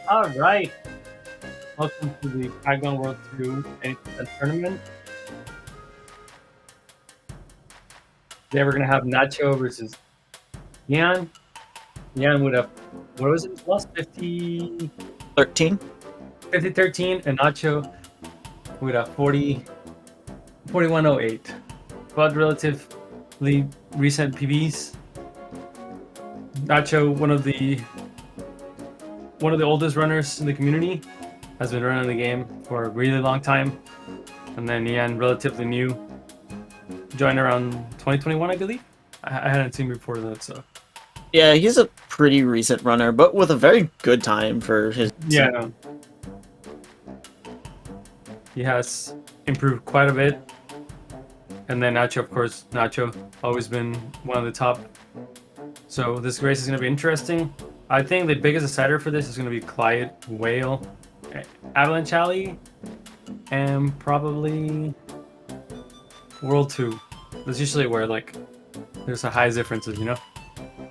All right. Welcome to the Pac-Man World 2 tournament. Today we're going to have Nacho versus Yan. Yan would have, what was it? Lost 50... 13. 50-13, and Nacho would have 4108. But relatively recent PBs. Nacho, one of the oldest runners in the community, has been running the game for a really long time. And then Yan, relatively new, joined around 2021, I believe. I hadn't seen before that, so. Yeah, he's a pretty recent runner, but with a very good time for his... Yeah, no. He has improved quite a bit. And then Nacho, of course, Nacho, always been one of the top. So this race is going to be interesting. I think the biggest decider for this is going to be Clyde, Whale, Avalanche Alley, and probably World 2. That's usually where, like, there's the highest differences, you know?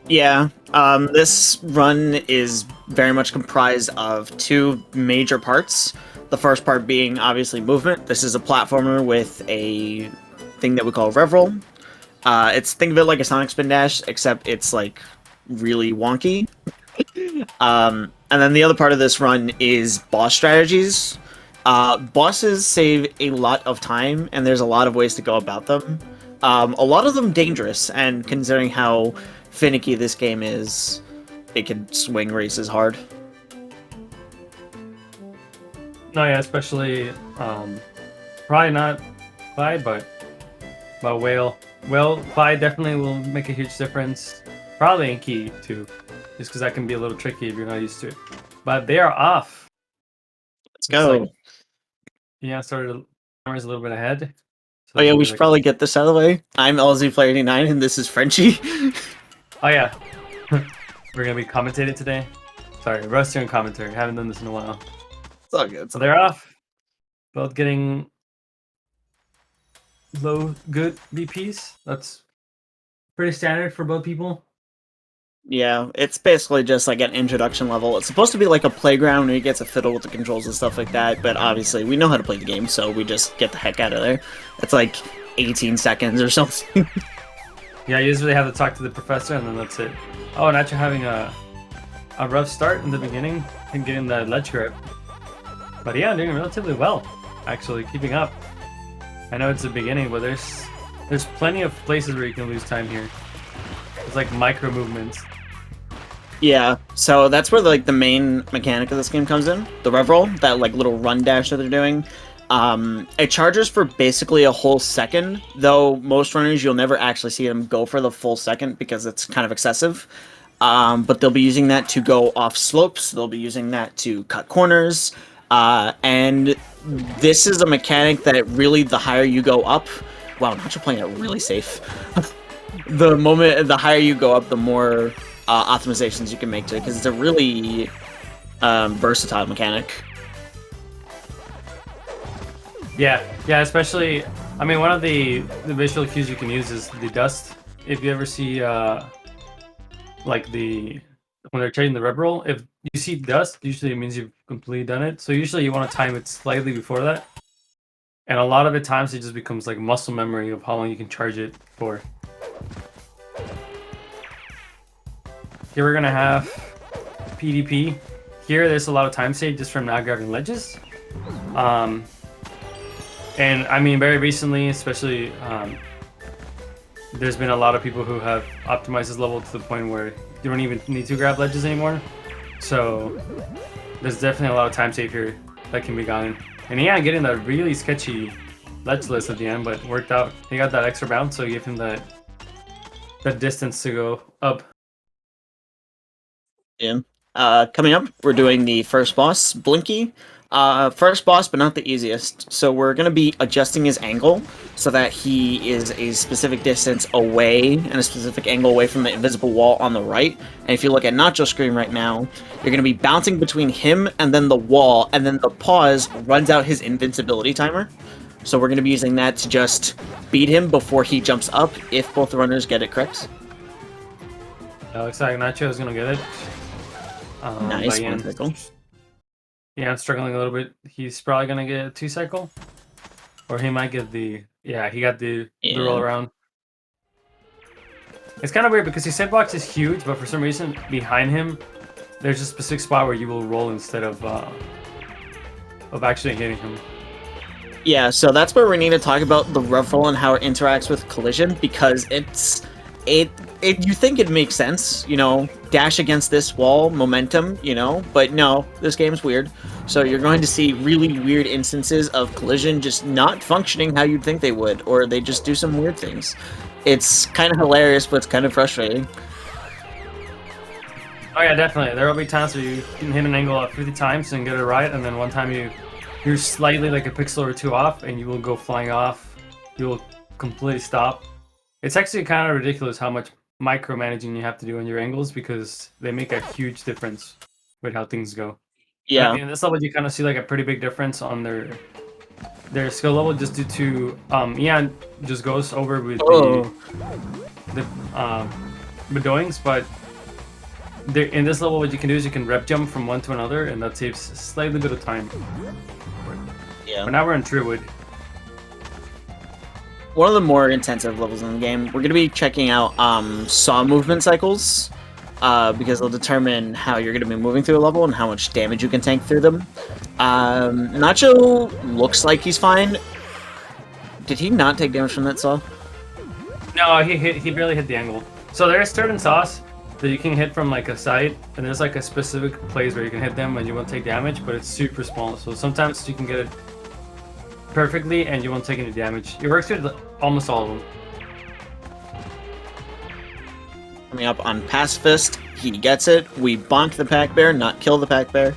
Yeah, this run is very much comprised of two major parts. The first part being, obviously, movement. This is a platformer with a thing that we call Rev Roll. Think of it like a Sonic Spin Dash, except it's, like, really wonky. And then the other part of this run is boss strategies. Bosses save a lot of time, and there's a lot of ways to go about them. A lot of them dangerous, and considering how finicky this game is, it can swing races hard. No, yeah, especially, probably not Clyde, but Whale. Well, Clyde definitely will make a huge difference. Probably in Key, too. Just because that can be a little tricky if you're not used to it. But they are off. Let's go. Like, yeah, started cameras a little bit ahead. So yeah, we should probably get this out of the way. I'm LZPlayer89, and this is Frenchie. Oh yeah, we're gonna be commentating today. Sorry, Rusty on commentary. Haven't done this in a while. It's all good. So they're off. Both getting good VPs. That's pretty standard for both people. Yeah, it's basically just like an introduction level. It's supposed to be like a playground where you get to fiddle with the controls and stuff like that, but obviously we know how to play the game, so we just get the heck out of there. It's like 18 seconds or something. Yeah, you usually have to talk to the professor and then that's it. Oh, and after having a rough start in the beginning and getting the ledge grip. But yeah, I'm doing relatively well, actually, keeping up. I know it's the beginning, but there's plenty of places where you can lose time here. It's like micro movements. Yeah, so that's where like the main mechanic of this game comes in. The rev roll, that like little run dash that they're doing. It charges for basically a whole second, though most runners you'll never actually see them go for the full second because it's kind of excessive. But they'll be using that to go off slopes, they'll be using that to cut corners, and this is a mechanic that really, the higher you go up, wow, Nacho playing it really safe. The higher you go up, the more optimizations you can make to it, because it's a really versatile mechanic. Yeah, especially, I mean, one of the visual cues you can use is the dust. If you ever see, like when they're changing the rev roll, if you see dust, usually it means you've completely done it. So usually you want to time it slightly before that. And a lot of the times it just becomes like muscle memory of how long you can charge it for. Here we're gonna have PDP. Here there's a lot of time saved just from not grabbing ledges. And I mean, very recently, especially, there's been a lot of people who have optimized this level to the point where you don't even need to grab ledges anymore. So there's definitely a lot of time save here that can be gotten. And yeah, getting that really sketchy ledge list at the end, but worked out. He got that extra bounce, so it gave him that distance to go up. Yeah. Coming up, we're doing the first boss, Blinky. First boss, but not the easiest. So we're going to be adjusting his angle so that he is a specific distance away and a specific angle away from the invisible wall on the right. And if you look at Nacho's screen right now, you're going to be bouncing between him and then the wall, and then the pause runs out his invincibility timer. So we're going to be using that to just beat him before he jumps up if both runners get it correct. Looks like Nacho is going to get it. Nice, one pickle. Yeah, I'm struggling a little bit. He's probably gonna get a 2-cycle. Or he might get the... Yeah, he got the roll Yeah. around. It's kind of weird because his hitbox is huge, but for some reason, behind him, there's a specific spot where you will roll instead of actually hitting him. Yeah, so that's where we need to talk about the rev roll and how it interacts with collision, because it you think it makes sense, you know, dash against this wall, momentum, you know, but no, this game's weird. So you're going to see really weird instances of collision just not functioning how you'd think they would, or they just do some weird things. It's kind of hilarious, but it's kind of frustrating. Oh yeah, definitely. There will be times where you can hit an angle 50 times and get it right, and then one time you're slightly like a pixel or two off, and you will go flying off. You will completely stop. It's actually kind of ridiculous how much micromanaging you have to do on your angles because they make a huge difference with how things go. Yeah. I mean, in this level, you kind of see like a pretty big difference on their skill level just due to Ian just goes over with the bedoings, but in this level, what you can do is you can rep jump from one to another, and that saves a slightly bit of time. Yeah. But now we're in Truewood. One of the more intensive levels in the game, we're going to be checking out saw movement cycles, because they'll determine how you're going to be moving through a level and how much damage you can tank through them. Nacho looks like he's fine. Did he not take damage from that saw? No, he barely hit the angle. So there's certain saws that you can hit from like a side, and there's like a specific place where you can hit them and you won't take damage, but it's super small. So sometimes you can get it perfectly and you won't take any damage. It works with almost all of them. Coming up on Pacifist, he gets it. We bonk the Pac Bear, not kill the Pac Bear.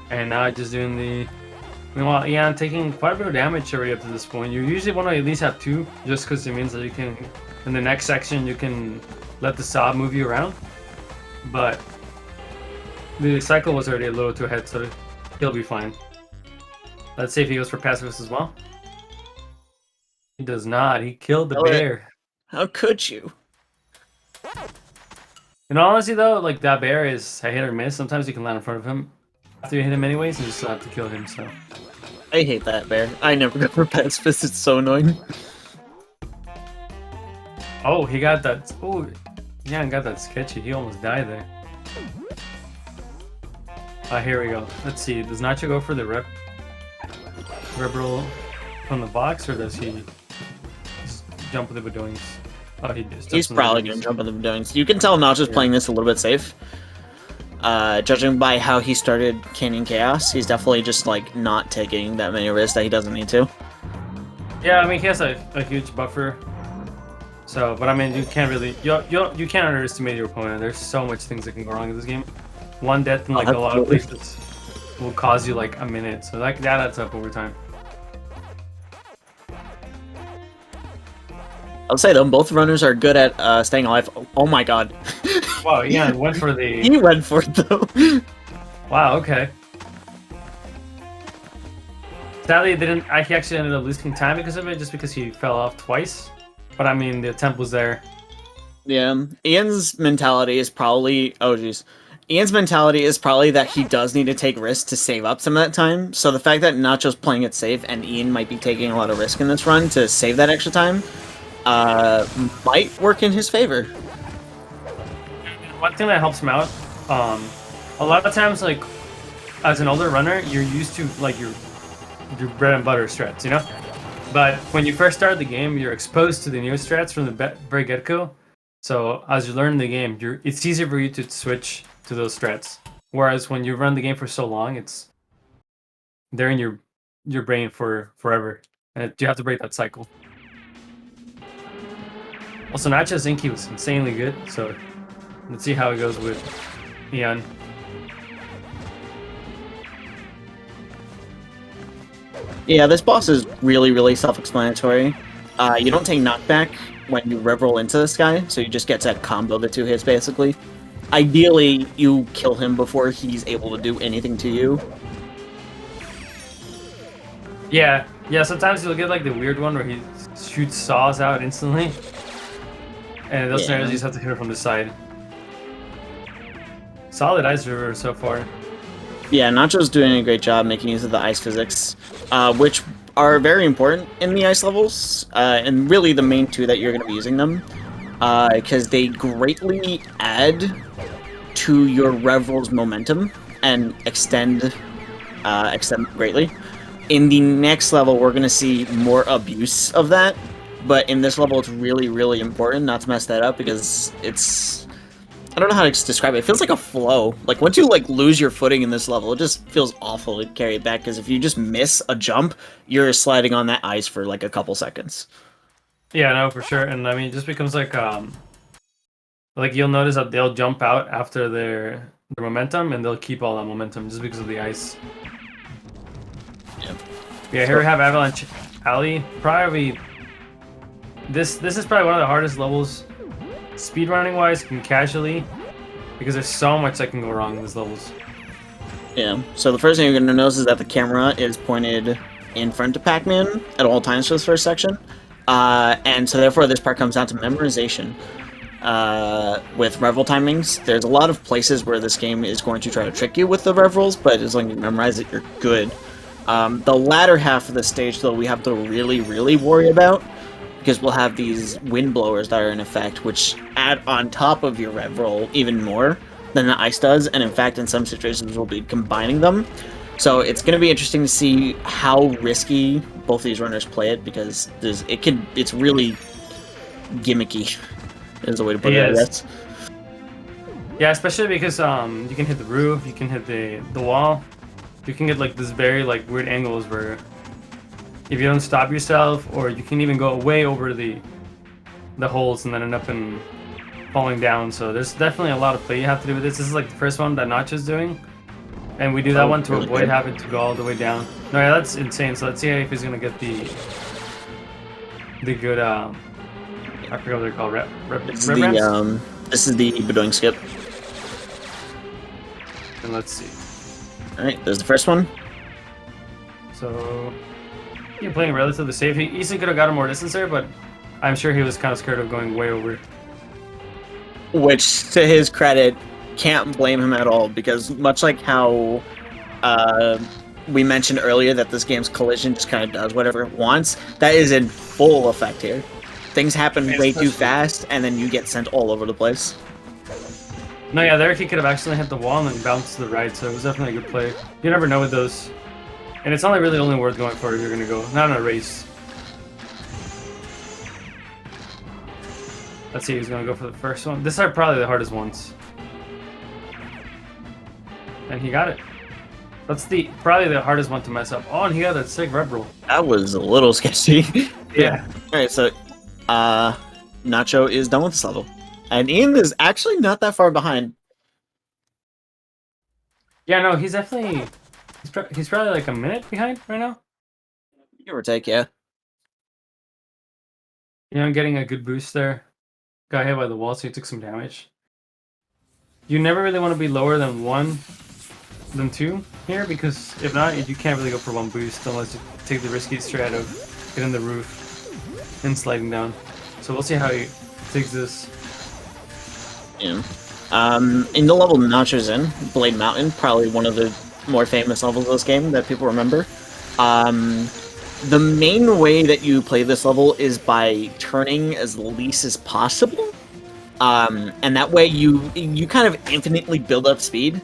And now just doing the... Meanwhile, yeah, I'm taking quite a bit of damage already up to this point. You usually want to at least have 2, just because it means that you can... In the next section, you can let the saw move you around. But the cycle was already a little too ahead, so he'll be fine. Let's see if he goes for pacifist as well. He does not. He killed the bear. How could you? And honestly, though, like that bear is a hit or miss. Sometimes you can land in front of him after you hit him anyways, and you still have to kill him. So I hate that bear. I never go for Pacifist. It's so annoying. Oh, he got that. Oh, yeah, got that sketchy. He almost died there. Here we go. Let's see. Does Nacho go for the rep roll from the box, or does he just jump with the bedoings? Oh, he just. He's probably gonna jump with the bedoings. You can tell Nacho's playing this a little bit safe. Judging by how he started Canyon Chaos, he's definitely just like not taking that many risks that he doesn't need to. Yeah, I mean he has a huge buffer. So, but I mean you can't really you can't underestimate your opponent. There's so much things that can go wrong in this game. One death in like a lot of places will cause you like a minute. So like that adds up over time. I'll say though, both runners are good at staying alive. Oh my god. Wow, yeah, went for the... He went for it though. Wow, okay. Sadly, he actually ended up losing time because of it, just because he fell off twice. But I mean, the attempt was there. Yeah, Ian's mentality is probably... Oh jeez. Ian's mentality is probably that he does need to take risks to save up some of that time. So the fact that Nacho's playing it safe and Ian might be taking a lot of risk in this run to save that extra time might work in his favor. One thing that helps him out, a lot of times, like, as an older runner, you're used to, like, your bread and butter strats, you know? But when you first start the game, you're exposed to the new strats from the very get-go. So as you learn the game, it's easier for you to switch to those strats. Whereas when you run the game for so long, they're in your brain for forever. And you have to break that cycle. Also, Nacho's Inky was insanely good, so let's see how it goes with Ian. Yeah, this boss is really, really self-explanatory. You don't take knockback when you rev roll into this guy, so you just get to combo the 2 hits, basically. Ideally, you kill him before he's able to do anything to you. Yeah, sometimes you'll get like the weird one where he shoots saws out instantly. And those scenarios you just have to hit it from the side. Solid ice river so far. Yeah, Nacho's doing a great job making use of the ice physics, which are very important in the ice levels, and really the main two that you're going to be using them, because they greatly add to your Revel's momentum and extend greatly. In the next level, we're going to see more abuse of that, but in this level, it's really, really important not to mess that up because it's... I don't know how to describe it. It feels like a flow. Like, once you, like, lose your footing in this level, it just feels awful to carry it back, because if you just miss a jump, you're sliding on that ice for, like, a couple seconds. Yeah, no, for sure. And I mean, it just becomes like you'll notice that they'll jump out after their momentum, and they'll keep all that momentum just because of the ice. Yeah. Yeah, here we have Avalanche Alley. Probably this is probably one of the hardest levels, speedrunning wise and casually, because there's so much that can go wrong in these levels. Yeah. So the first thing you're going to notice is that the camera is pointed in front of Pac-Man at all times for this first section, and so therefore this part comes down to memorization. With Revel timings, there's a lot of places where this game is going to try to trick you with the Revels, but as long as you memorize it, you're good. The latter half of the stage, though, we have to really, really worry about, because we'll have these wind blowers that are in effect, which add on top of your Revel even more than the ice does, and in fact, in some situations, we'll be combining them. So it's going to be interesting to see how risky both these runners play it, because it's really gimmicky. Is the way to put it, I guess. Yeah, especially because you can hit the roof, you can hit the wall, you can get like this very like weird angles where if you don't stop yourself, or you can even go way over the holes and then end up in falling down. So there's definitely a lot of play you have to do with this. This is like the first one that Nacho's doing, and we do that one to really avoid good. having to go all the way down. No, yeah, that's insane. So let's see if he's gonna get the good I forgot what they're called. This is the Bedoing skip. And let's see. Alright, there's the first one. So, yeah, playing relatively safe. He easily could have got a more distance there, but I'm sure he was kind of scared of going way over. Which, to his credit, can't blame him at all, because much like how we mentioned earlier that this game's collision just kind of does whatever it wants, that is in full effect here. Things happen way too fast, and then you get sent all over the place. No, yeah, there he could have accidentally hit the wall and then bounced to the right, so it was definitely a good play. You never know with those. And it's only worth going for if you're going to go, not in a race. Let's see who's going to go for the first one. These are probably the hardest ones. And he got it. That's probably the hardest one to mess up. Oh, and he got that sick rep roll. That was a little sketchy. Yeah. Alright, so Nacho is done with this level. And Ian is actually not that far behind. Yeah, no, he's definitely... He's probably like a minute behind right now. Give or take, yeah. You know, getting a good boost there. Got hit by the wall, so he took some damage. You never really want to be lower than 2 here, because if not, you can't really go for 1 boost unless you take the risky strat of hitting the roof and sliding down. So we'll see how he takes this. Yeah. In the level Nacho's in, Blade Mountain, probably one of the more famous levels of this game that people remember. The main way that you play this level is by turning as least as possible. And that way you kind of infinitely build up speed,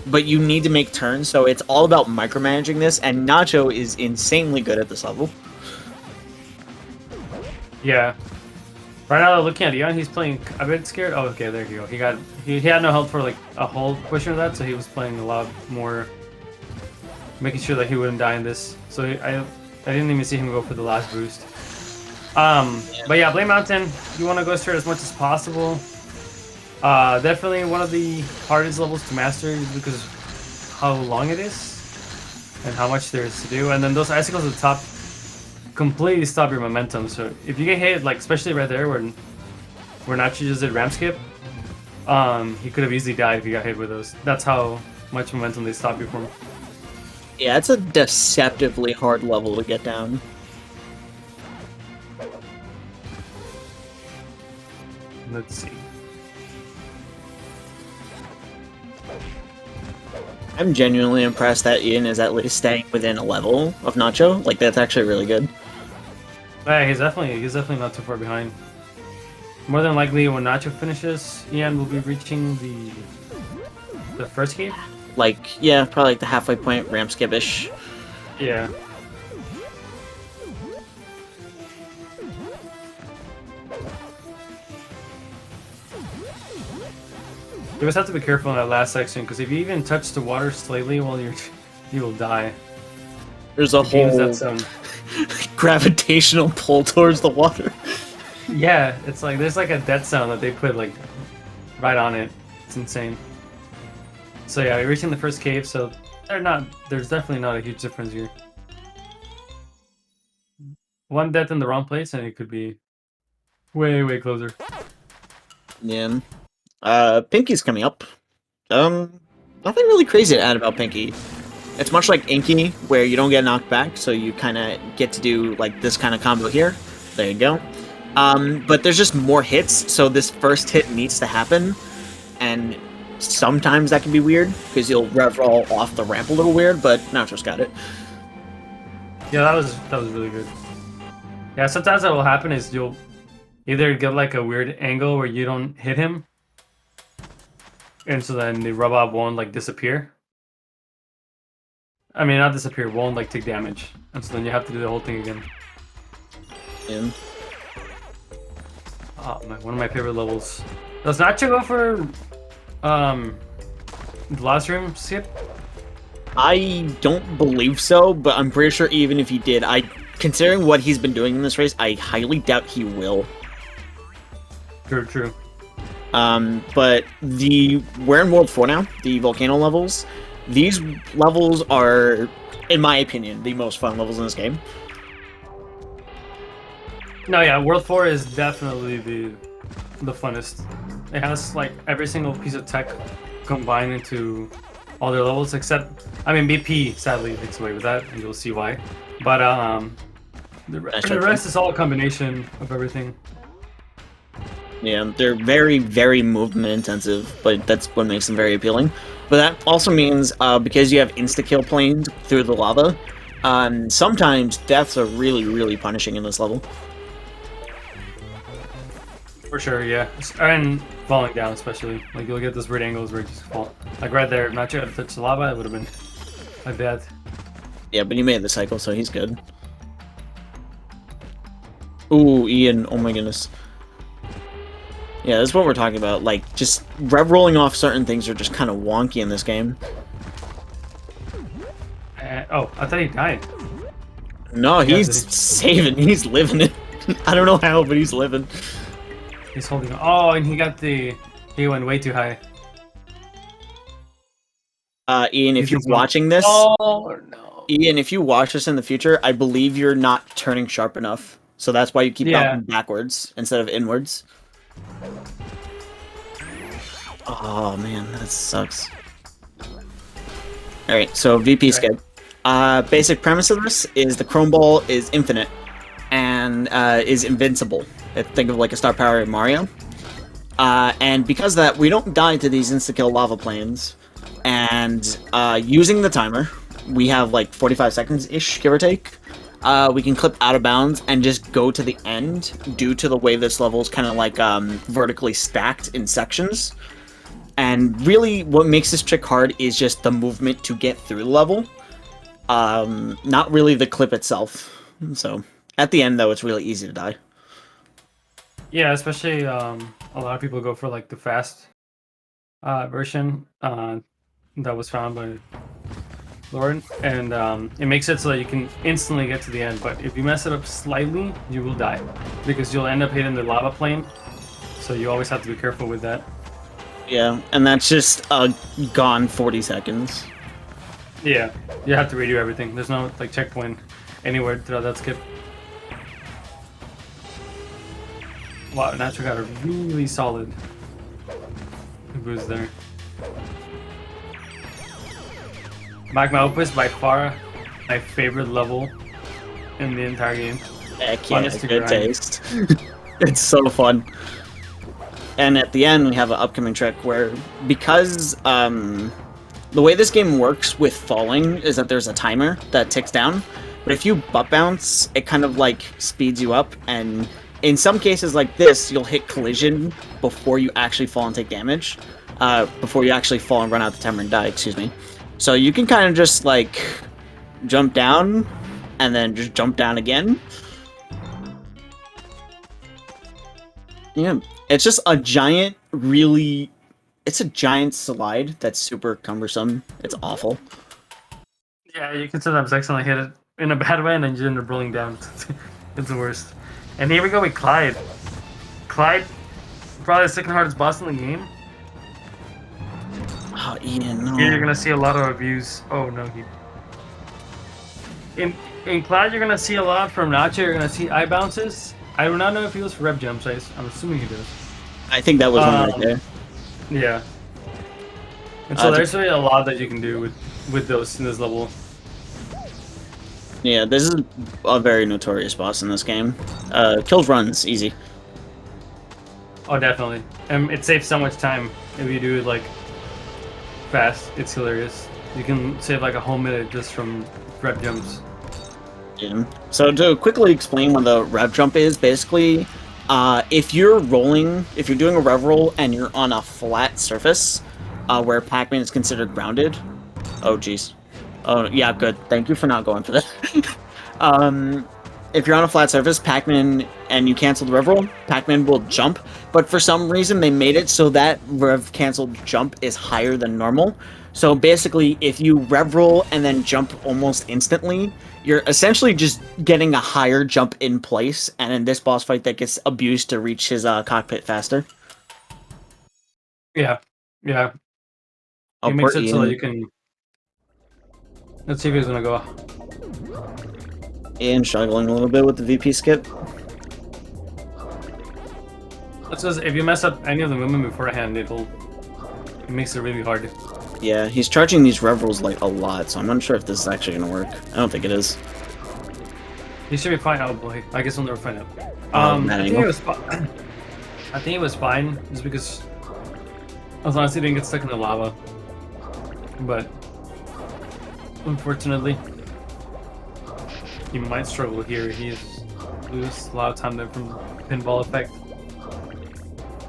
but you need to make turns, so it's all about micromanaging this, and Nacho is insanely good at this level. Yeah. Right now, looking at Ian, he's playing a bit scared. Oh, okay, there you go. He had no health for like a whole portion of that, so he was playing a lot more, making sure that he wouldn't die in this. So I didn't even see him go for the last boost. But yeah, Blade Mountain, you want to go straight as much as possible. Definitely one of the hardest levels to master because how long it is and how much there is to do. And then those icicles at the top completely stop your momentum. So if you get hit, like especially right there where Nacho just did ramp skip, he could have easily died if he got hit with those. That's how much momentum they stop you from. Yeah, it's a deceptively hard level to get down. Let's see. I'm genuinely impressed that Ian is at least staying within a level of Nacho. Like, that's actually really good. Yeah, he's definitely not too far behind. More than likely, when Nacho finishes, Ian will be reaching the first cave. Like, yeah, probably like the halfway point, ramp skip-ish. Yeah. You just have to be careful in that last section, because if you even touch the water slightly while you will die. There's a whole That's, gravitational pull towards the water. yeah, it's like there's like a death sound that they put like right on it. It's insane. So yeah, we're reaching the first cave, so there's definitely not a huge difference here. One death in the wrong place and it could be way closer. Yeah. Pinky's coming up. Nothing really crazy to add about Pinky. It's much like Inky, where you don't get knocked back, so you kind of get to do like this kind of combo here. There you go. But there's just more hits, so this first hit needs to happen, and sometimes that can be weird because you'll rev roll off the ramp a little weird, but Nacho's got it. Yeah, that was really good. Yeah, sometimes what will happen is you'll either get like a weird angle where you don't hit him, and so then the robot won't like disappear. I mean, not disappear, won't like take damage, and so then you have to do the whole thing again. Yeah. Oh, one of my favorite levels. Does Nacho go for the last room skip? I don't believe so, but I'm pretty sure even if he did, considering what he's been doing in this race, I highly doubt he will. True. But we're in World 4 now, the volcano levels. These levels are, in my opinion, the most fun levels in this game. No, yeah, World 4 is definitely the funnest. It has like every single piece of tech combined into all their levels, except, I mean, BP sadly takes away with that, and you'll see why. But the rest is all a combination of everything. Yeah, they're very, very movement intensive, but that's what makes them very appealing. But that also means, because you have insta-kill planes through the lava, sometimes deaths are really, really punishing in this level. For sure, yeah. And falling down especially. Like, you'll get those weird angles where you just fall. Like right there, if Nacho had touched the lava, it would have been my bad. Yeah, but he made the cycle, so he's good. Ooh, Ian, oh my goodness. Yeah, that's what we're talking about. Like, just rev rolling off certain things are just kind of wonky in this game. Oh, I thought he died. No, he's saving. He's living it. I don't know how, but he's living. He's holding on. Oh, and he went way too high. Ian, if you're watching this, Ian, if you watch this in the future, I believe you're not turning sharp enough. So that's why you keep bouncing backwards instead of inwards. Oh man, that sucks. Alright, so VP skip. Basic premise of this is the Chrome Ball is infinite and is invincible. Think of like a star power in Mario. And because of that, we don't die to these insta-kill lava planes. And using the timer, we have like 45 seconds-ish, give or take. We can clip out of bounds and just go to the end due to the way this level is kind of like vertically stacked in sections. And really what makes this trick hard is just the movement to get through the level. Not really the clip itself. So at the end though, it's really easy to die. Yeah, especially a lot of people go for like the fast version that was found by Lauren, and it makes it so that you can instantly get to the end, but if you mess it up slightly, you will die because you'll end up hitting the lava plane, so you always have to be careful with that. Yeah, and that's just gone 40 seconds. Yeah, you have to redo everything. There's no like checkpoint anywhere throughout that skip. Wow, Nacho got a really solid boost there. Magma Opus by far my favorite level in the entire game. Heck yeah, good taste. It's so fun. And at the end, we have an upcoming trick where, because the way this game works with falling is that there's a timer that ticks down, but if you butt bounce, it kind of like speeds you up, and in some cases like this, you'll hit collision before you actually fall and take damage, before you actually fall and run out the timer and die, excuse me. So you can kind of just like jump down and then just jump down again. Yeah, it's just a giant, it's a giant slide that's super cumbersome. It's awful. Yeah, you can sometimes accidentally hit it in a bad way and then you end up rolling down. It's the worst. And here we go with Clyde. Clyde, probably the second hardest boss in the game. Oh, Ian, no. Here you're gonna see a lot of reviews. Oh no, in Clyde you're gonna see a lot from Nacho. You're gonna see eye bounces. I do not know if he was for rev jumps. I'm assuming he does. I think that was one right there. Yeah. And so there's really a lot that you can do with those in this level. Yeah, this is a very notorious boss in this game. Kills runs, easy. Oh, definitely. And it saves so much time if you do it like fast. It's hilarious. You can save like a whole minute just from rev jumps. Yeah. So to quickly explain what the rev jump is, basically, if you're doing a rev roll and you're on a flat surface, where Pac-Man is considered grounded. Oh, jeez. Oh, yeah, good. Thank you for not going for that. If you're on a flat surface, Pac-Man, and you cancel the rev roll, Pac-Man will jump. But for some reason, they made it so that rev canceled jump is higher than normal. So basically, if you rev roll and then jump almost instantly, you're essentially just getting a higher jump in place. And in this boss fight, that gets abused to reach his cockpit faster. Yeah, yeah. It makes it so that you can. Let's see if he's gonna go. Ian struggling a little bit with the VP skip. That's because if you mess up any of the movement beforehand, it makes it really hard. Yeah, he's charging these rev rolls like a lot, so I'm unsure if this is actually gonna work. I don't think it is. He should be fine. Oh boy, I guess we'll never find out. That I think angle. it was fine. I think it was fine, just because as long as he didn't get stuck in the lava. But unfortunately, he might struggle here. He's lose a lot of time there from the pinball effect.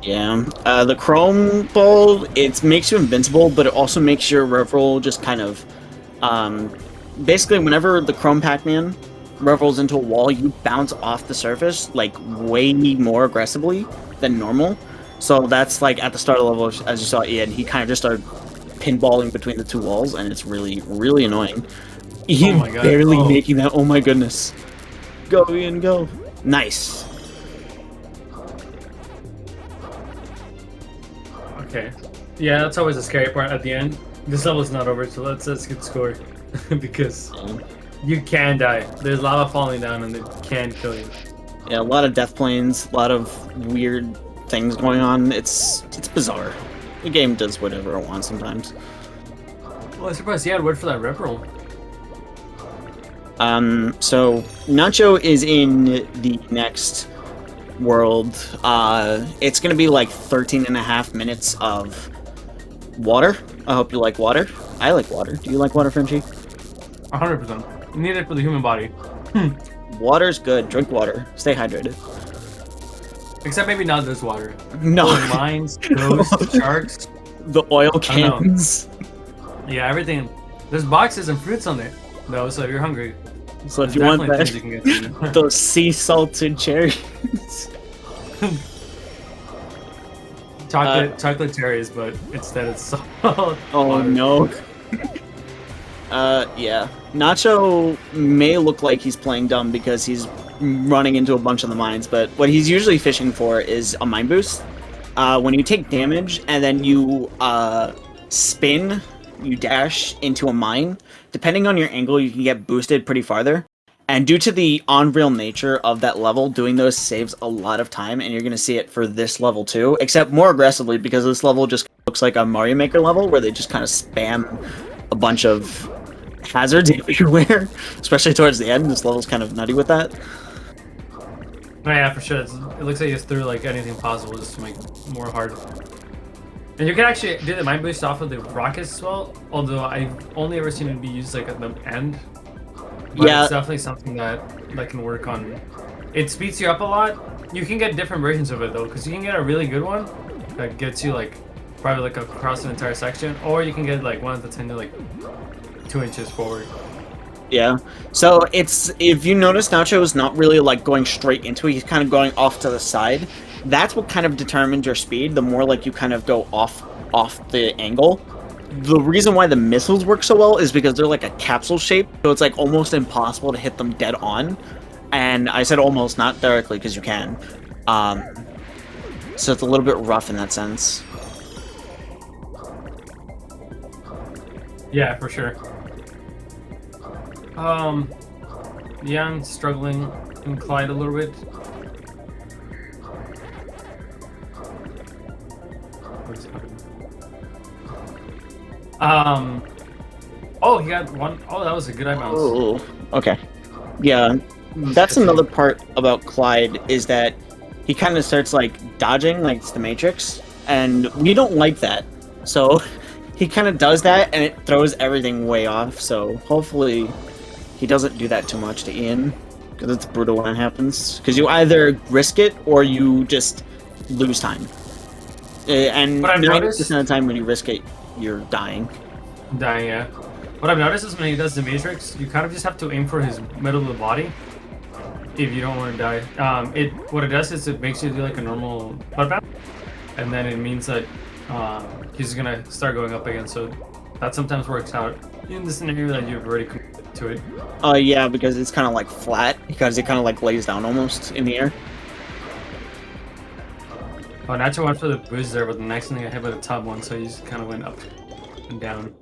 Yeah, the Chrome Ball, it makes you invincible, but it also makes your rev roll just kind of, basically whenever the Chrome Pac-Man rev rolls into a wall, you bounce off the surface, like, way more aggressively than normal. So that's, like, at the start of the level, as you saw Ian, he kind of just started pinballing between the two walls, and it's really, really annoying. Ian barely making that, oh my goodness. Go, Ian, go. Nice. Okay. Yeah, that's always the scary part at the end. This level's not over, so let's get score. Because you can die. There's lava falling down and it can kill you. Yeah, a lot of death planes, a lot of weird things going on. It's bizarre. The game does whatever it wants sometimes. Well, I'm surprised he had word for that rev roll. So Nacho is in the next world. It's gonna be like 13.5 minutes of water. I hope you like water. I like water. Do you like water, Frenchie? 100%. You need it for the human body. Water's good. Drink water. Stay hydrated. Except maybe not this water. No. Mines, ghosts, sharks. The oil cans. Yeah, everything. There's boxes and fruits on there, though, so if you're hungry. So if you want that, you can get those sea salted cherries. chocolate cherries, but instead it's salt. Oh water. no. Yeah. Nacho may look like he's playing dumb because he's running into a bunch of the mines, but what he's usually fishing for is a mine boost. When you take damage and then you spin, you dash into a mine, depending on your angle, you can get boosted pretty farther. And due to the on-rail nature of that level, doing those saves a lot of time, and you're going to see it for this level too, except more aggressively because this level just looks like a Mario Maker level where they just kind of spam a bunch of hazards everywhere, especially towards the end. This level's kind of nutty with that. Oh, yeah, for sure. It looks like you just threw like anything possible just to make it more hard. And you can actually do the mind boost off of the rockets as well, although I've only ever seen it be used like at the end. But Yeah. it's definitely something that can work on. It speeds you up a lot. You can get different versions of it though, because you can get a really good one that gets you like probably like across an entire section, or you can get like one that's into like 2 inches forward. Yeah. So it's, if you notice, Nacho is not really like going straight into it. He's kind of going off to the side. That's what kind of determines your speed. The more like you kind of go off the angle. The reason why the missiles work so well is because they're like a capsule shape, so it's like almost impossible to hit them dead on. And I said almost, not directly, because you can. So it's a little bit rough in that sense. Yeah, for sure. Yeah, I'm struggling in Clyde a little bit. What's happening? Oh, he got one. Oh, that was a good eye mouse. Oh, okay. Yeah, that's another part about Clyde, is that he kind of starts like dodging like it's the Matrix, and we don't like that. So he kind of does that, and it throws everything way off. So hopefully he doesn't do that too much to Ian, because it's brutal when it happens. Because you either risk it or you just lose time. And But I've 90% noticed- of the time when you risk it, you're dying. Dying, yeah. What I've noticed is when he does the Matrix, you kind of just have to aim for his middle of the body if you don't want to die. What it does is it makes you do like a normal butt bounce, and then it means that he's gonna start going up again. So that sometimes works out in the scenario that you've already committed to it. Yeah, because it's kind of like flat, because it kind of like lays down almost in the air. Oh, Nacho went for the boost there, but the next thing I hit by the top one, so he just kind of went up and down.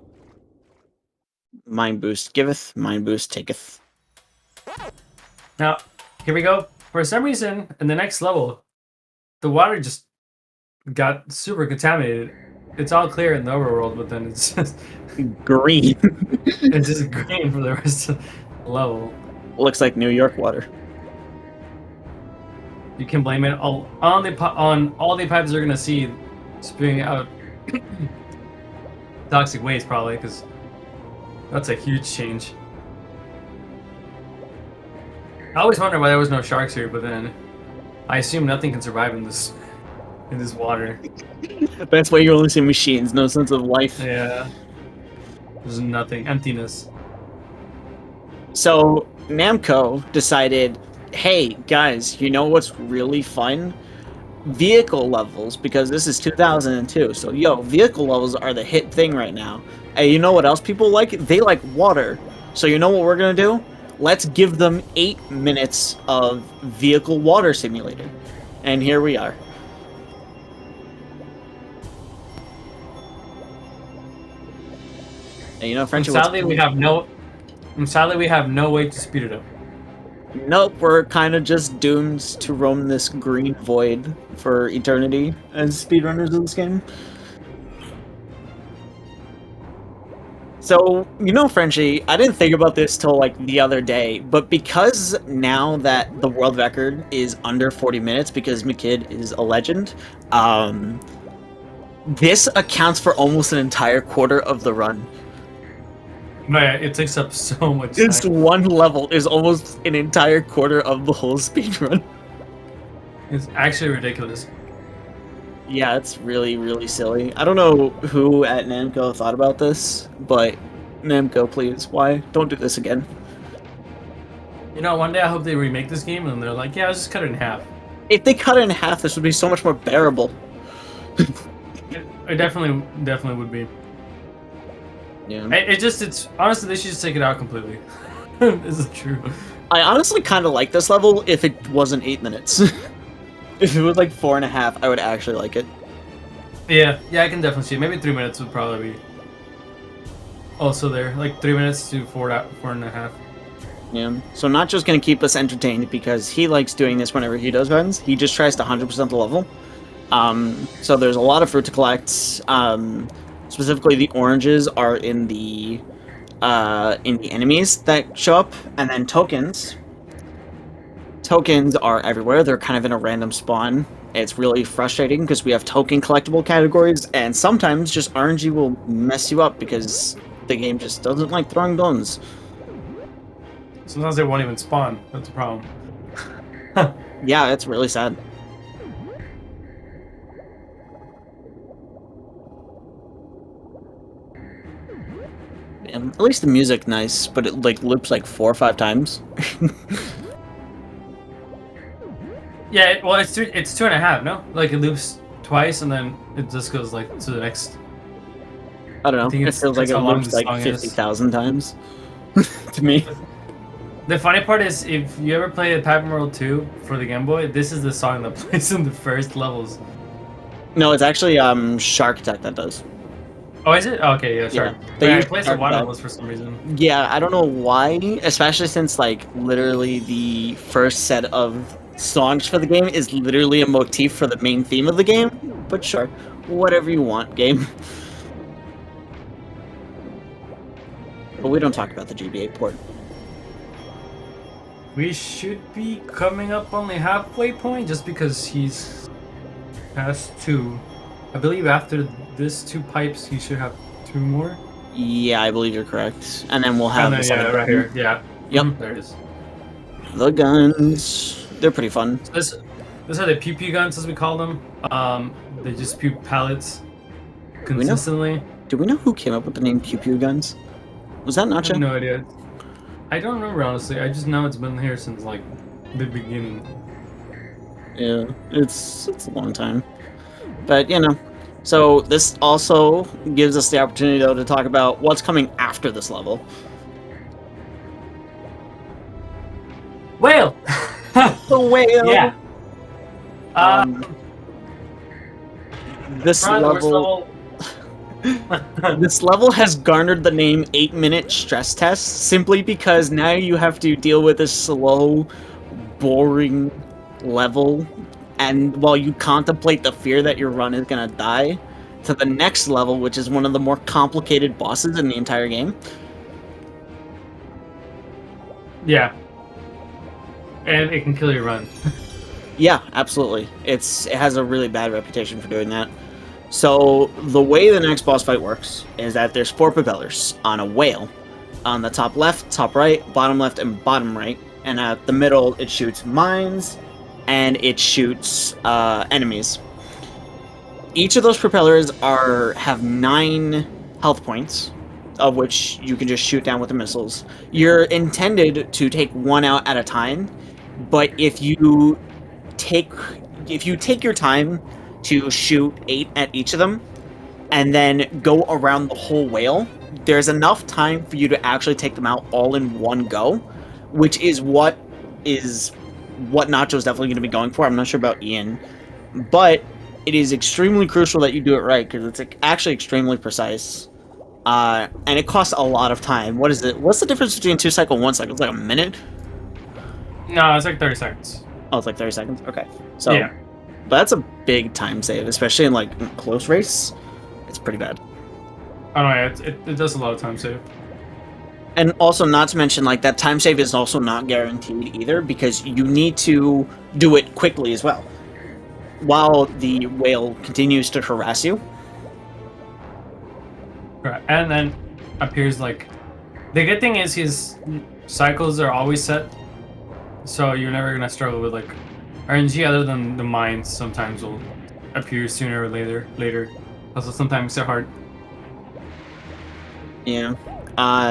Mind boost giveth, mind boost taketh. Now, here we go. For some reason, in the next level, the water just got super contaminated. It's all clear in the overworld, but then it's just Green. it's just green for the rest of the level. Looks like New York water. You can blame it all on all the pipes they're gonna see spewing out toxic waste, probably, because that's a huge change. I always wonder why there was no sharks here, but then I assume nothing can survive in this water. That's why you only see machines, no sense of life. Yeah, there's nothing, emptiness. So Namco decided, hey guys, you know what's really fun? Vehicle levels, because this is 2002. So vehicle levels are the hit thing right now. And you know what else people like? They like water. So you know what we're gonna do? Let's give them 8 minutes of vehicle water simulator. And here we are. And you know, Frenchie, Sadly, we have no way to speed it up. Nope, we're kind of just doomed to roam this green void for eternity as speedrunners of this game. So, you know, Frenchie, I didn't think about this till like the other day, but because now that the world record is under 40 minutes because McKid is a legend, this accounts for almost an entire quarter of the run. But yeah, it takes up so much This time. one level is almost an entire quarter of the whole speedrun. It's actually ridiculous. Yeah, it's really, really silly. I don't know who at Namco thought about this, but Namco, please, why? Don't do this again. You know, one day I hope they remake this game and they're like, yeah, let's just cut it in half. If they cut it in half, this would be so much more bearable. It definitely would be. Yeah. It's honestly, they should just take it out completely. This is true. I honestly kind of like this level if it wasn't 8 minutes. If it was like 4.5, I would actually like it. Yeah, I can definitely see it. Maybe 3 minutes would probably be also there. Like 3 minutes to 4.5. Yeah. So not just gonna keep us entertained because he likes doing this whenever he does runs. He just tries to 100% the level. So there's a lot of fruit to collect. Specifically, the oranges are in the enemies that show up, and then tokens. Tokens are everywhere. They're kind of in a random spawn. It's really frustrating because we have token collectible categories, and sometimes just RNG will mess you up because the game just doesn't like throwing bones. Sometimes they won't even spawn. That's a problem. Yeah, it's really sad. And at least the music nice, but it like loops like 4 or 5 times. Yeah, well, it's 2.5, no? Like, it loops twice, and then it just goes, like, to the next. I don't know. think It it's- feels like it's it how long loops the like song is. 50,000 times to me. The funny part is, if you ever play Pac-Man World 2 for the Game Boy, this is the song that plays in the first levels. No, it's actually Shark Attack that does. Oh, is it? Oh, okay, yeah, sorry. they Yeah, use it plays Shark the one Attack. levels for some reason. Yeah, I don't know why, especially since like literally the first set of songs for the game is literally a motif for the main theme of the game. But sure, whatever you want, game. But we don't talk about the GBA port. We should be coming up on the halfway point just because he's past 2. I believe after this 2 pipes, he should have 2 more. Yeah, I believe you're correct. And then we'll have And then, the yeah, second right button. here. Yeah. Yep. There it is. The guns. They're pretty fun. So this are the pew pew guns, as we call them. They just pew pallets we know? consistently. Do we know who came up with the name Pew Pew Guns? Was that I Nacho? have no idea. I don't remember, honestly. I just know it's been here since, like, the beginning. Yeah, it's a long time. But, you know. So, this also gives us the opportunity, though, to talk about what's coming after this level. Whale! The whale! Yeah. This Brian, the worst level... This level has garnered the name 8-minute stress test simply because now you have to deal with a slow, boring level, and while you contemplate the fear that your run is gonna die, to the next level, which is one of the more complicated bosses in the entire game. Yeah. And it can kill your run. Yeah, absolutely. It has a really bad reputation for doing that. So the way the next boss fight works is that there's 4 propellers on a whale. On the top left, top right, bottom left, and bottom right. And at the middle, it shoots mines, and it shoots enemies. Each of those propellers have 9 health points, of which you can just shoot down with the missiles. You're intended to take 1 out at a time, but if you take your time to shoot 8 at each of them, and then go around the whole whale, there's enough time for you to actually take them out all in one go, which is what Nacho's definitely going to be going for. I'm not sure about Ian, but it is extremely crucial that you do it right, because it's actually extremely precise. And it costs a lot of time. What is it? What's the difference between 2 cycle and 1 cycle? It's like a minute? No, it's like 30 seconds. Oh, it's like 30 seconds? Okay. So, Yeah. but that's a big time save, especially in like close race. It's pretty bad. I don't know, it does a lot of time save. And also, not to mention, like, that time save is also not guaranteed either, because you need to do it quickly as well, while the whale continues to harass you. Right. And then appears like... The good thing is his cycles are always set, so you're never going to struggle with, like, RNG other than the mines sometimes will appear sooner or later. Also, sometimes they're hard. Yeah.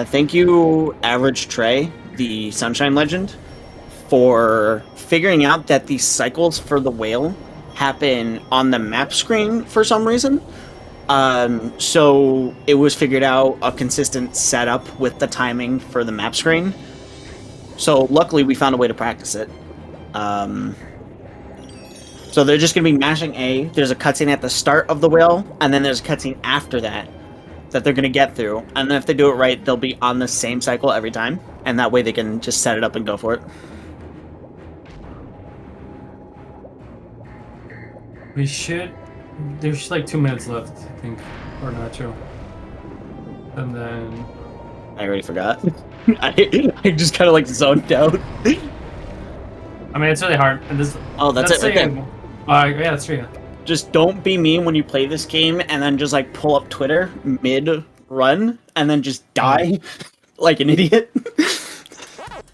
Thank you, Average Trey, the Sunshine Legend, for figuring out that the cycles for the whale happen on the map screen for some reason. So it was figured out a consistent setup with the timing for the map screen. So luckily we found a way to practice it. So they're just going to be mashing A. There's a cutscene at the start of the whale, and then there's a cutscene after that they're going to get through. And then if they do it right, they'll be on the same cycle every time. And that way they can just set it up and go for it. We should... There's like 2 minutes left, I think, or Nacho. And then... I already forgot. I just kind of like zoned out. I mean, it's really hard. And this, Oh, that's it right there. Yeah, that's true. Just don't be mean when you play this game and then just like pull up Twitter mid-run and then just die like an idiot.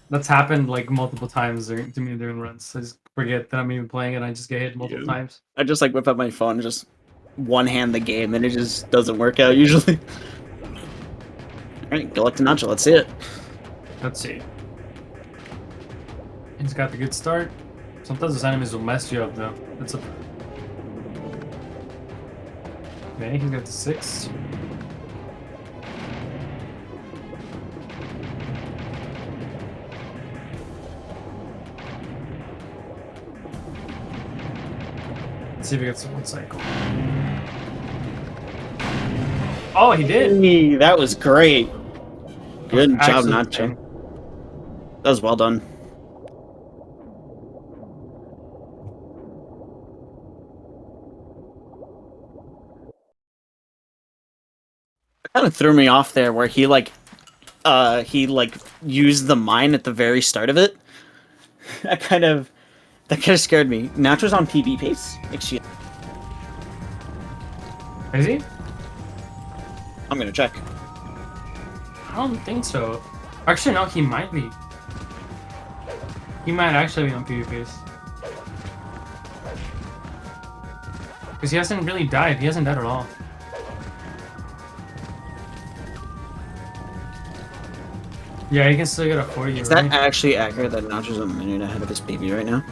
That's happened like multiple times to me during runs. I just forget that I'm even playing it and I just get hit multiple times. I just like whip up my phone and just one-hand the game and it just doesn't work out usually. Alright, good luck to Nacho, let's see it. Let's see. He's got the good start. Sometimes those enemies will mess you up though. That's a... Okay, he's got the 6. Let's see if he gets one cycle. Oh, he did! Hey, that was great. Good job, Actually, Nacho. That was well done. It kind of threw me off there where he used the mine at the very start of it. That kind of scared me. Nacho's on PB pace. Excuse. Is he? I'm gonna check. I don't think so. Actually, no, he might be. He might actually be on PvPs. Because he hasn't really died. He hasn't died at all. Yeah, he can still get a 40. Is right? that actually accurate that Nacho's a minute ahead of his PB right now?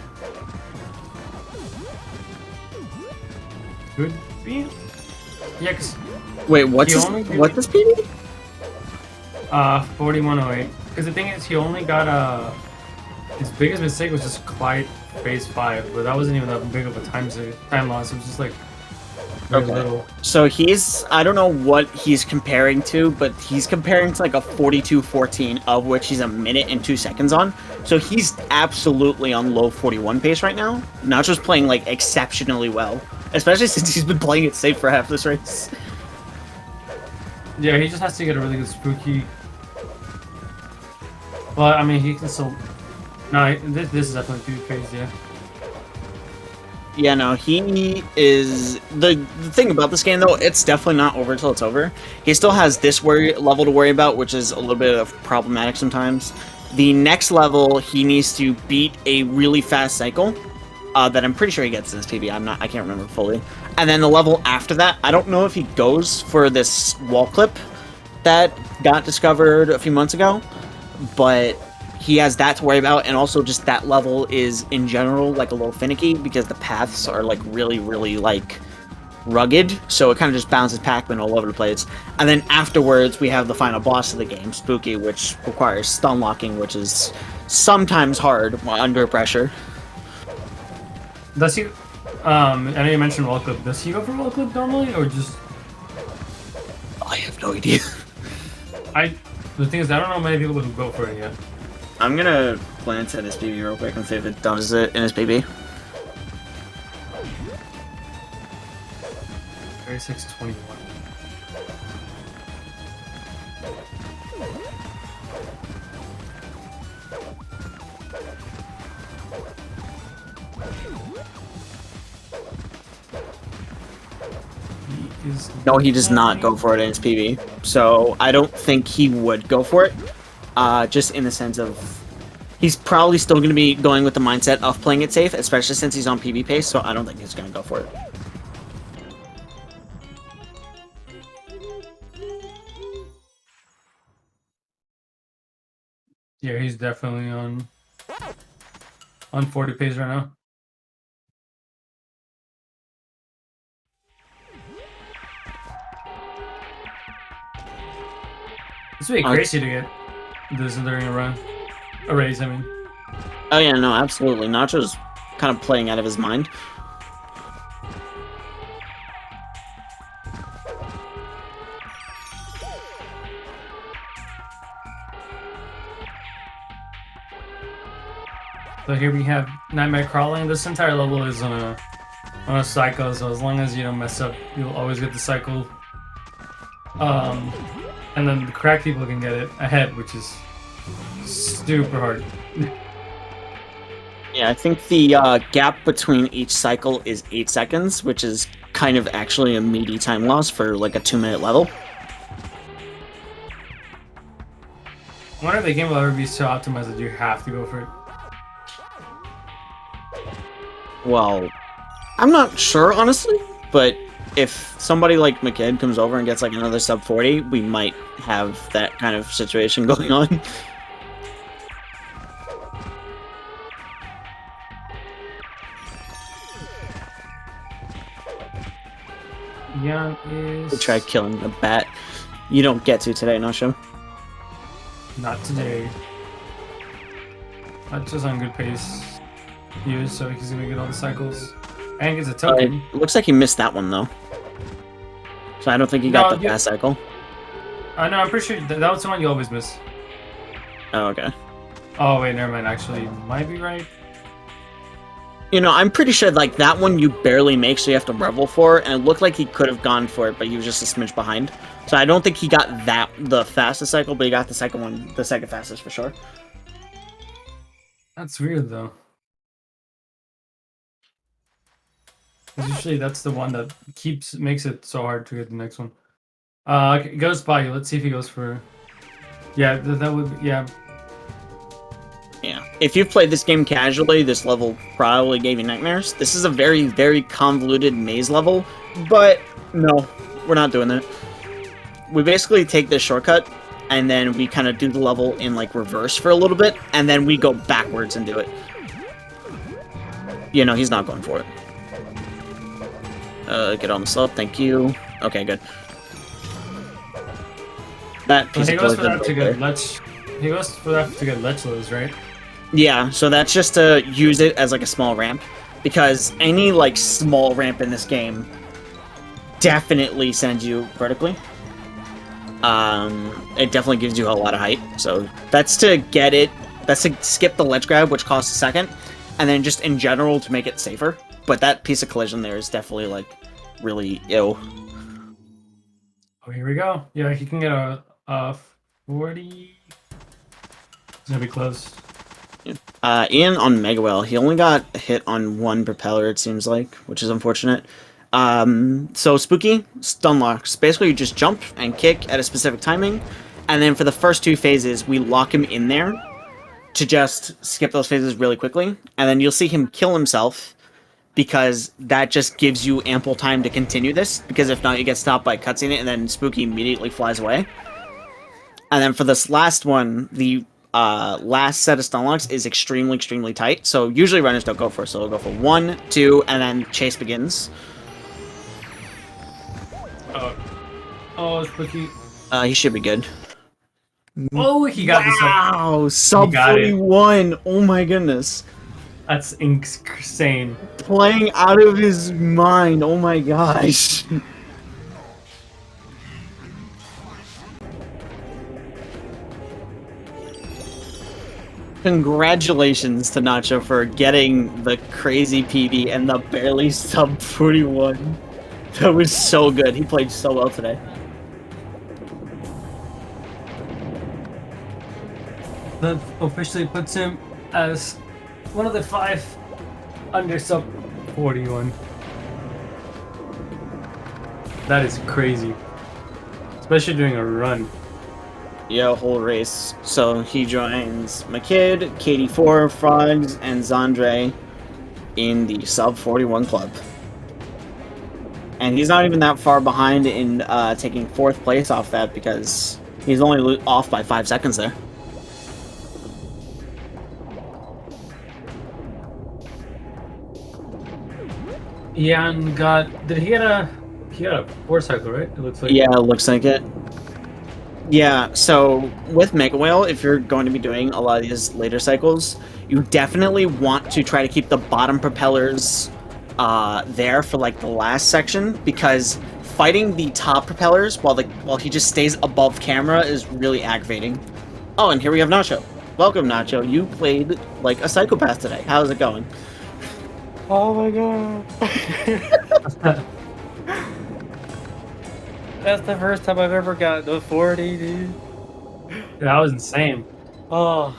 Could be. Yeah, because Wait, what's He his, only did- what's his PB? 4108. Because the thing is, he only got his biggest mistake was just Clyde phase 5, but that wasn't even that big of a time loss. It was just like very Okay. little. So I don't know what he's comparing to, but he's comparing to like a 42-14, of which he's a minute and 2 seconds on. So he's absolutely on low 41 pace right now. Nacho's playing like exceptionally well, especially since he's been playing it safe for half this race. Yeah, he just has to get a really good spooky. Well, I mean, he can still. No, this is definitely PvPs, yeah. Yeah, no, he is... The thing about this game, though, it's definitely not over till it's over. He still has this level to worry about, which is a little bit of problematic sometimes. The next level, he needs to beat a really fast cycle that I'm pretty sure he gets in his PB. I can't remember fully. And then the level after that, I don't know if he goes for this wall clip that got discovered a few months ago, but he has that to worry about, and also just that level is in general like a little finicky because the paths are like really like rugged, so it kind of just bounces Pac-Man all over the place. And then afterwards we have the final boss of the game, Spooky, which requires stun locking, which is sometimes hard under pressure. Does he? I know you mentioned wall clip. Does he go for wall clip normally, or just? I have no idea. The thing is, I don't know many people who go for it yet. I'm gonna glance at his PB real quick and see if it does it in his PB. 36-21. No, he does not go for it in his PB. So I don't think he would go for it. Just in the sense of he's probably still going to be going with the mindset of playing it safe, especially since he's on PB pace. So I don't think he's going to go for it. Yeah, he's definitely on 40 pace right now. This would be crazy to get this during a race, I mean. Oh yeah, no, absolutely. Nacho's kind of playing out of his mind. So here we have Nightmare Crawling. This entire level is on a cycle, so as long as you don't mess up, you'll always get the cycle. And then the crack people can get it ahead, which is super hard. Yeah, I think the gap between each cycle is 8 seconds, which is kind of actually a meaty time loss for like a 2-minute level. I wonder if the game will ever be so optimized that you have to go for it. Well, I'm not sure, honestly, but if somebody like McKidd comes over and gets like another sub 40, we might have that kind of situation going on. Young is... We tried killing the bat. You don't get to today, Nacho. Not today. Not just on good pace. He is, so he's gonna get all the cycles. And gets a token. Looks like he missed that one, though. So I don't think he got the fast cycle. No, I'm pretty sure that was the one you always miss. Oh, okay. Oh, wait, never mind. Actually, might be right. You know, I'm pretty sure, like, that one you barely make, so you have to revel for it, and it looked like he could have gone for it, but he was just a smidge behind. So I don't think he got the fastest cycle, but he got the second one, the second fastest for sure. That's weird, though. Usually that's the one that makes it so hard to get the next one. It goes by you. Let's see if he goes for... Yeah, that would... Yeah. Yeah. If you've played this game casually, this level probably gave you nightmares. This is a very, very convoluted maze level, but no, we're not doing that. We basically take this shortcut, and then we kind of do the level in, like, reverse for a little bit, and then we go backwards and do it. You know, he's not going for it. Get on the slope, thank you. Okay, good. That piece he of goes for that to good. get He goes for that to get Lechlos, right? Yeah, so that's just to use it as like a small ramp, because any like small ramp in this game definitely sends you vertically. It definitely gives you a lot of height, so that's to get it. That's to skip the ledge grab, which costs a second, and then just in general to make it safer. But that piece of collision there is definitely like really ill. Oh, here we go. Yeah, he can get a 40. It's gonna be close. Ian on Mega Whale, he only got hit on one propeller, it seems like, which is unfortunate. So Spooky, stun locks. Basically, you just jump and kick at a specific timing, and then for the first 2 phases, we lock him in there to just skip those phases really quickly, and then you'll see him kill himself, because that just gives you ample time to continue this, because if not, you get stopped by cutscene, and then Spooky immediately flies away. And then for this last one, the last set of stun locks is extremely, extremely tight, so usually runners don't go for it, so they'll go for 1, 2, and then chase begins. Oh, Spooky. He should be good. Oh, he got this. Wow, sub 41. Oh my goodness. That's insane. Playing out of his mind. Oh my gosh. Congratulations to Nacho for getting the crazy PB and the barely sub 41. That was so good. He played so well today. That officially puts him as one of the 5 under sub 41. That is crazy. Especially doing a run. Yeah, whole race. So he joins McKidd, KD4, Frogs, and Zandre in the sub 41 club. And he's not even that far behind in taking 4th place off that, because he's only off by 5 seconds there. Ian did he get a 4 cycle, right? It looks like. Yeah, it looks like it. Yeah, so with Mega Whale, if you're going to be doing a lot of these later cycles, you definitely want to try to keep the bottom propellers there for like the last section, because fighting the top propellers while he just stays above camera is really aggravating. Oh, and here we have Nacho. Welcome, Nacho. You played like a psychopath today. How's it going? Oh my god. That's the first time I've ever gotten a 40, dude. That was insane. Oh.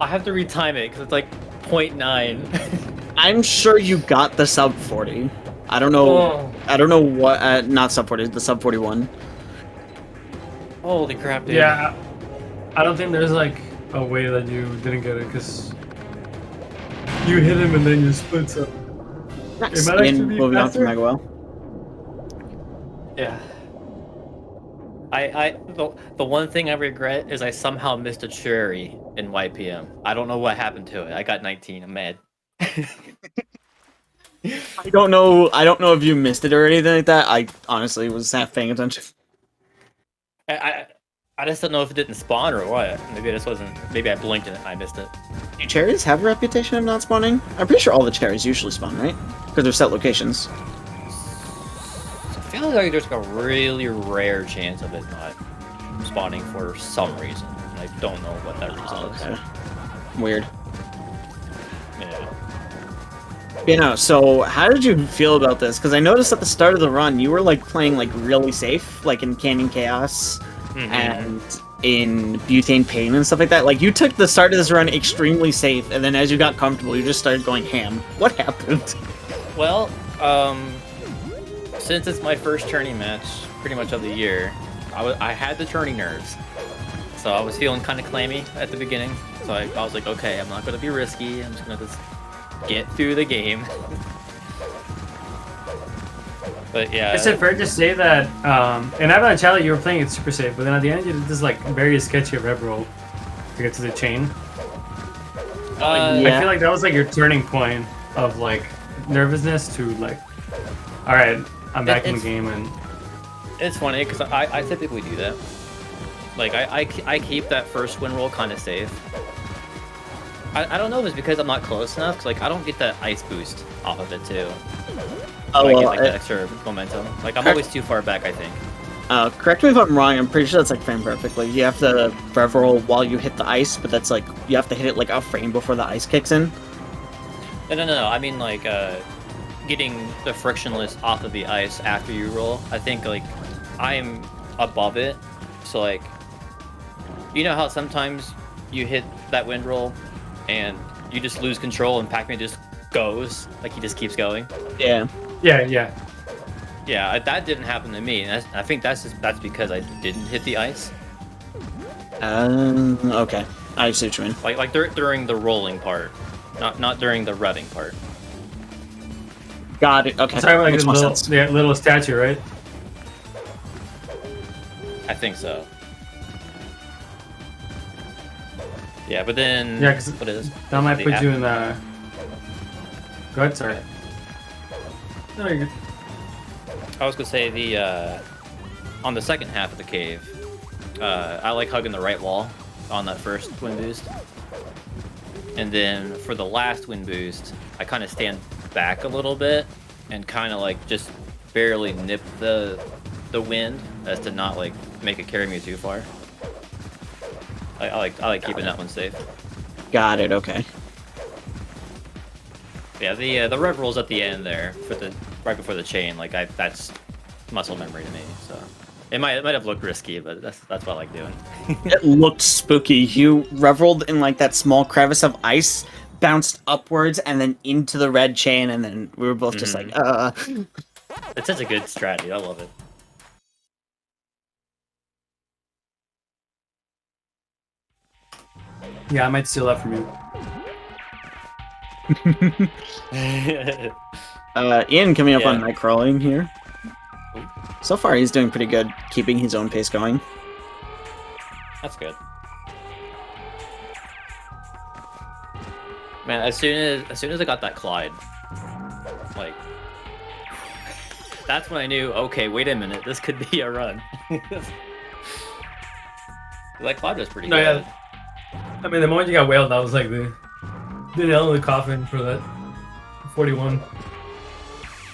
I have to retime it because it's like 0.9. I'm sure you got the sub 40. I don't know. Oh, I don't know what. Not sub 40. The sub 41. holy crap, dude. Yeah, I don't think there's like a way that you didn't get it because you hit him and then you split up. Nice. It might actually And be moving on to faster. Mega Well. Yeah. The one thing I regret is I somehow missed a cherry in YPM. I don't know what happened to it. I got 19. I'm mad. I don't know. I don't know if you missed it or anything like that. I honestly was half paying attention. I just don't know if it didn't spawn or what. Maybe this wasn't. Maybe I blinked and I missed it. Do cherries have a reputation of not spawning? I'm pretty sure all the cherries usually spawn, right? Because they're set locations. I feel like there's like a really rare chance of it not spawning for some reason. And I don't know what that reason is. Weird. Yeah. You know, so how did you feel about this? Because I noticed at the start of the run, you were like playing like really safe, like in Canyon Chaos and in Butane Pain and stuff like that. Like you took the start of this run extremely safe, and then as you got comfortable, you just started going ham. What happened? Well, since it's my first tourney match, pretty much of the year, I had the tourney nerves, so I was feeling kind of clammy at the beginning. So I was like, okay, I'm not gonna be risky. I'm just gonna get through the game. But yeah. Is it fair to say that in Avalanche Alley you were playing it super safe, but then at the end you did this like very sketchy rev roll to get to the chain? I Yeah. feel like that was like your turning point of like nervousness to like, all right, I'm back in the game and. It's funny because I typically do that. Like I keep that first win roll kind of safe. I don't know if it's because I'm not close enough. Cause like I don't get that ice boost off of it too. Oh, I get well, like that extra momentum. Like I'm always too far back, I think. correct me if I'm wrong. I'm pretty sure that's like framed perfectly. You have to rev roll while you hit the ice, but that's like you have to hit it like a frame before the ice kicks in. No. I mean like getting the frictionless off of the ice after you roll. I think like I'm above it, so like you know how sometimes you hit that wind roll and you just lose control and Pac-Man just goes, like he just keeps going. Yeah. Yeah. Yeah, that didn't happen to me. And I think that's because I didn't hit the ice. Okay. I see what you mean. Like during the rolling part, not during the revving part. Got it. Okay. Sorry, like Makes the more little, sense. the little statue, right? I think so. Yeah, but then Yeah, 'cause what is That might the put app- you in the. Go ahead, sorry. No, you're good. I was gonna say the on the second half of the cave, I like hugging the right wall on that first wind boost, and then for the last wind boost, I kind of stand back a little bit and kind of like just barely nip the wind as to not like make it carry me too far. I like keeping that one safe. Got it. Okay. Yeah, the rev rolls at the end there for the right before the chain, like that's muscle memory to me. So it might have looked risky, but that's what I like doing. It looked spooky. You reveled in like that small crevice of ice, bounced upwards, and then into the red chain, and then we were both just like, It's such a good strategy. I love it. Yeah, I might steal that from you. Ian coming up Yeah. on night crawling here. So far, he's doing pretty good, keeping his own pace going. That's good. Man, as soon as I got that Clyde, like that's when I knew, okay, wait a minute, this could be a run. That Clyde was pretty No, good. yeah. I mean, the moment you got whaled, that was like the nail in the coffin for that 41.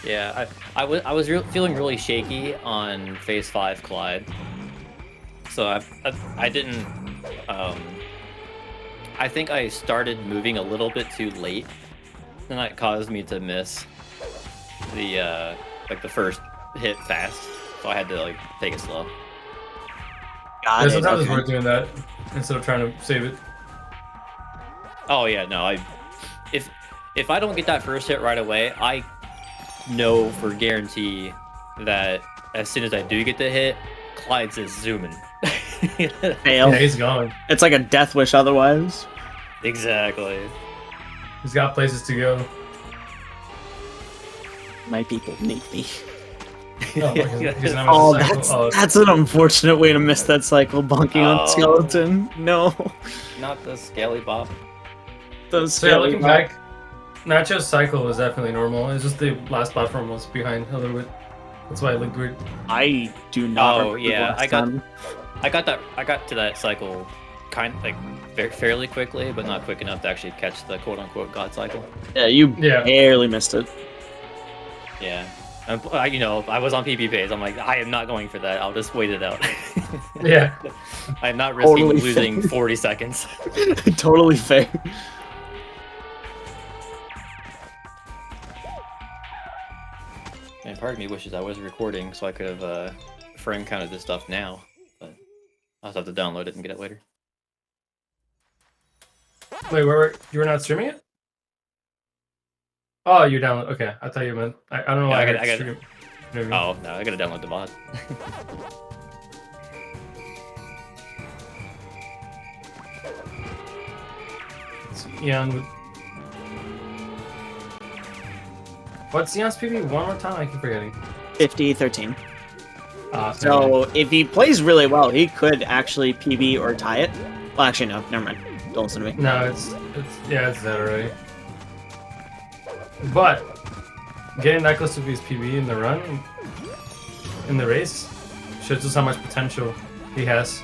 Yeah, I was feeling really shaky on phase 5 Clyde, so I didn't. I think I started moving a little bit too late, and that caused me to miss the like the first hit fast. So I had to like take it slow. Got Yeah, it. sometimes it's Okay. worth doing that instead of trying to save it. Oh yeah, no, if I don't get that first hit right away, I know for guarantee that as soon as I do get the hit, Clyde's is zooming. Fail. Yeah, he's going. It's like a death wish otherwise. Exactly. He's got places to go. My people need me. No, he's not Oh, missing the cycle. that's an unfortunate way to miss that cycle, bonking on Oh. skeleton. No. Not the scaly bop. Those So yeah, looking back, Nacho's cycle was definitely normal. It's just the last platform was behind a little bit. That's why it looked weird. I do not. Oh, remember yeah, last I got- time. I got to that cycle kind of like fairly quickly, but not quick enough to actually catch the quote unquote god cycle. Yeah, you Yeah. barely missed it. Yeah. You know, I was on PP phase. I'm like, I am not going for that. I'll just wait it out. Yeah. I'm not risking Totally losing fair. 40 seconds. Totally fair. And part of me wishes I was recording so I could have frame counted this stuff now, but I'll just have to download it and get it later. Wait, you were not streaming it? Oh, you download. Okay, I thought you meant. I don't know why Yeah, I I heard got- stream. Oh no, I gotta download the VOD. It's Eon with... What's Eon's PB? One more time? I keep forgetting. 50-13. So, So if he plays really well, he could actually PB or tie it. Well, actually, no. Never mind. Don't listen to me. no, it's that already. But getting that close to his PB in the run, in the race, shows us how much potential he has.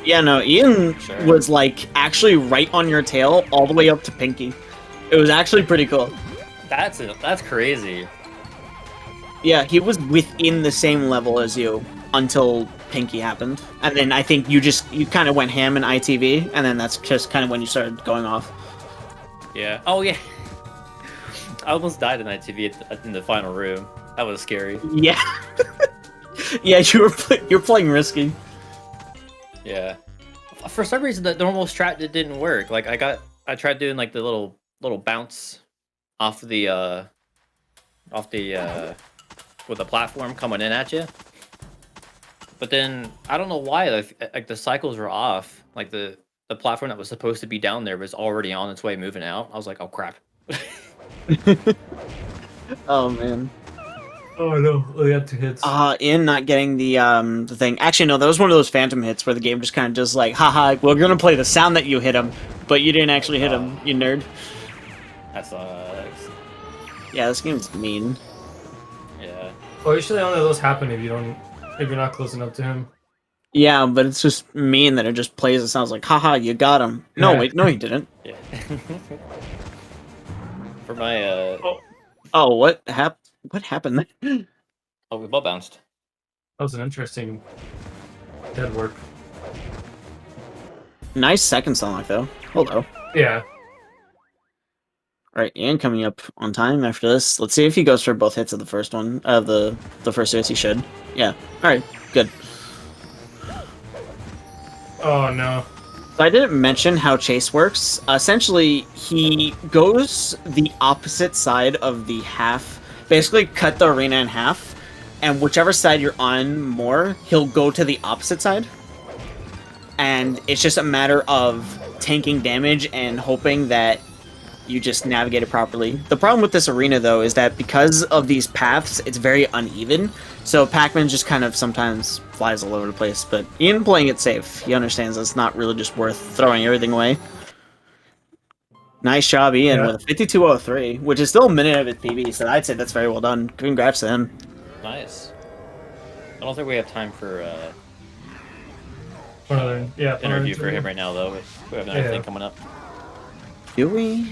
Yeah, no. Ian Sure. was like actually right on your tail all the way up to Pinky. It was actually pretty cool. That's crazy. Yeah, he was within the same level as you until Pinky happened. And then I think you kind of went ham in ITV, and then that's just kind of when you started going off. Yeah. Oh yeah. I almost died in ITV in the final room. That was scary. Yeah. Yeah, you're playing risky. Yeah. For some reason, the normal strat didn't work. Like I tried doing like the little bounce off the with the platform coming in at you. But then I don't know why like the cycles were off. Like the platform that was supposed to be down there was already on its way moving out. I was like, oh crap. Oh man. Oh no, we got 2 hits. Ian not getting the thing. Actually, no, that was one of those phantom hits where the game just kind of just like, haha, we're gonna play the sound that you hit him, but you didn't actually hit him, you nerd. That sucks. Yeah, this game's mean. Yeah. Well, usually only those happen if you're not close enough to him. Yeah, but it's just mean that it just plays. It sounds like, haha, you got him. No, Yeah. wait, no, you didn't. Yeah. For my Oh, what happened there? oh, we ball bounced. That was an interesting dead work. Nice second song, though. Hello. Yeah. Alright, Ian coming up on time after this. Let's see if he goes for both hits of the first one. The first hits he should. Yeah. Alright, good. Oh no. So I didn't mention how Chase works. Essentially, he goes the opposite side of the half. Basically, cut the arena in half, and whichever side you're on more, he'll go to the opposite side. And it's just a matter of tanking damage and hoping that you just navigate it properly. The problem with this arena, though, is that because of these paths, it's very uneven. So Pac-Man just kind of sometimes flies all over the place. But Ian playing it safe, he understands it's not really just worth throwing everything away. Nice job, Ian, Yeah. with a 52.03, which is still a minute of his PB, so I'd say that's very well done. Congrats to him. Nice. I don't think we have time for Another interview for him right now, though. We have another Yeah. thing coming up. Do we?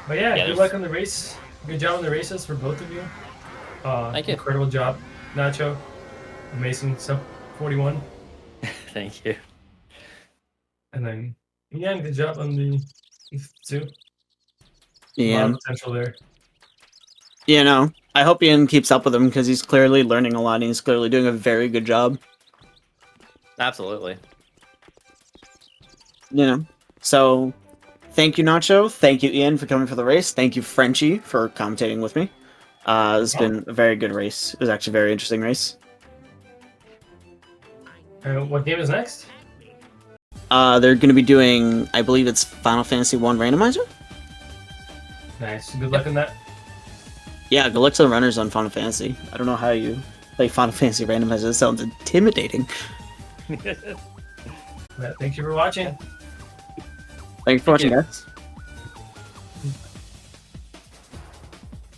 But yeah, Yeah, good there's- luck on the race. Good job on the races for both of you. Thank you. Incredible job, Nacho. Amazing sub 41. Thank you. And then, yeah, good job on the too. A lot Yeah. of potential there. You know, I hope Ian keeps up with him because he's clearly learning a lot and he's clearly doing a very good job. Absolutely. You know, so Thank you, Nacho. Thank you, Ian, for coming for the race. Thank you, Frenchie, for commentating with me. It's been a very good race. It was actually a very interesting race. What game is next? They're going to be doing, I believe it's Final Fantasy 1 Randomizer? Nice. Good luck on that. Yeah, good luck to the runners on Final Fantasy. I don't know how you play Final Fantasy Randomizer. That sounds intimidating. Thank you for watching. Thanks for watching, guys.